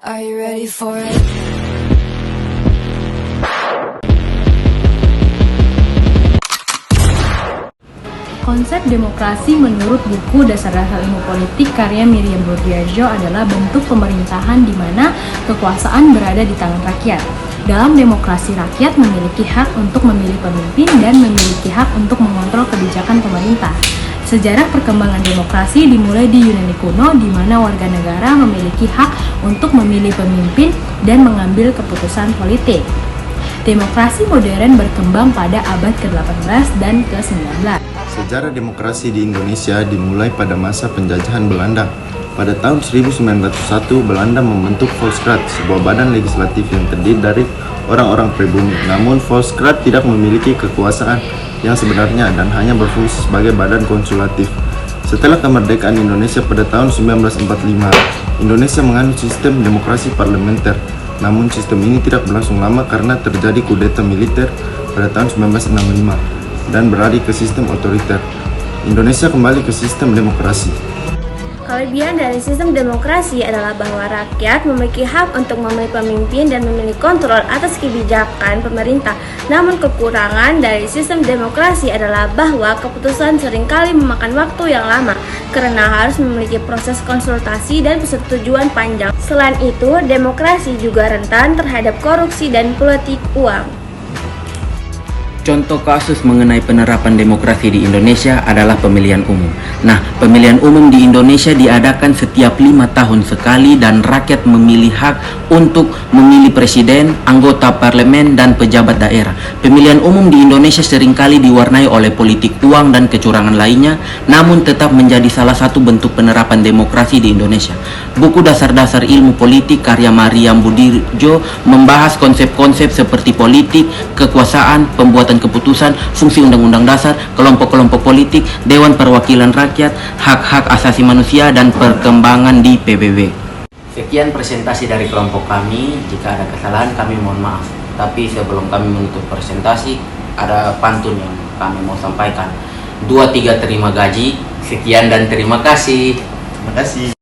Are you ready for it? Konsep demokrasi menurut buku Dasar-Dasar Ilmu Politik karya Miriam Burdiarjo adalah bentuk pemerintahan di mana kekuasaan berada di tangan rakyat. Dalam demokrasi, rakyat memiliki hak untuk memilih pemimpin dan memiliki hak untuk mengontrol kebijakan pemerintah. Sejarah perkembangan demokrasi dimulai di Yunani kuno, di mana warga negara memiliki hak untuk memilih pemimpin dan mengambil keputusan politik. Demokrasi modern berkembang pada abad ke-18 dan ke-19. Sejarah demokrasi di Indonesia dimulai pada masa penjajahan Belanda. Pada tahun 1901, Belanda membentuk Volksraad, sebuah badan legislatif yang terdiri dari orang-orang pribumi. Namun, Volksraad tidak memiliki kekuasaan yang sebenarnya dan hanya berfungsi sebagai badan konsultatif. Setelah kemerdekaan Indonesia pada tahun 1945, Indonesia menganut sistem demokrasi parlementer. Namun sistem ini tidak berlangsung lama karena terjadi kudeta militer pada tahun 1965 dan beralih ke sistem otoriter. Indonesia kembali ke sistem demokrasi. Kelebihan dari sistem demokrasi adalah bahwa rakyat memiliki hak untuk memilih pemimpin dan memilih kontrol atas kebijakan pemerintah. Namun kekurangan dari sistem demokrasi adalah bahwa keputusan seringkali memakan waktu yang lama karena harus memiliki proses konsultasi dan persetujuan panjang. Selain itu, demokrasi juga rentan terhadap korupsi dan politik uang. Contoh kasus mengenai penerapan demokrasi di Indonesia adalah pemilihan umum. Nah, pemilihan umum di Indonesia diadakan setiap 5 tahun sekali dan rakyat memilih hak untuk memilih presiden, anggota parlemen, dan pejabat daerah. Pemilihan umum di Indonesia seringkali diwarnai oleh politik uang dan kecurangan lainnya, namun tetap menjadi salah satu bentuk penerapan demokrasi di Indonesia. Buku Dasar-Dasar Ilmu Politik karya Miriam Burdiarjo membahas konsep-konsep seperti politik, kekuasaan, pembuatan keputusan, fungsi undang-undang dasar, kelompok-kelompok politik, Dewan Perwakilan Rakyat, hak-hak asasi manusia, dan perkembangan di PBB. Sekian presentasi dari kelompok kami. Jika ada kesalahan kami mohon maaf. Tapi sebelum kami menutup presentasi, ada pantun yang kami mau sampaikan. 2, 3 terima gaji. Sekian dan terima kasih. Terima kasih.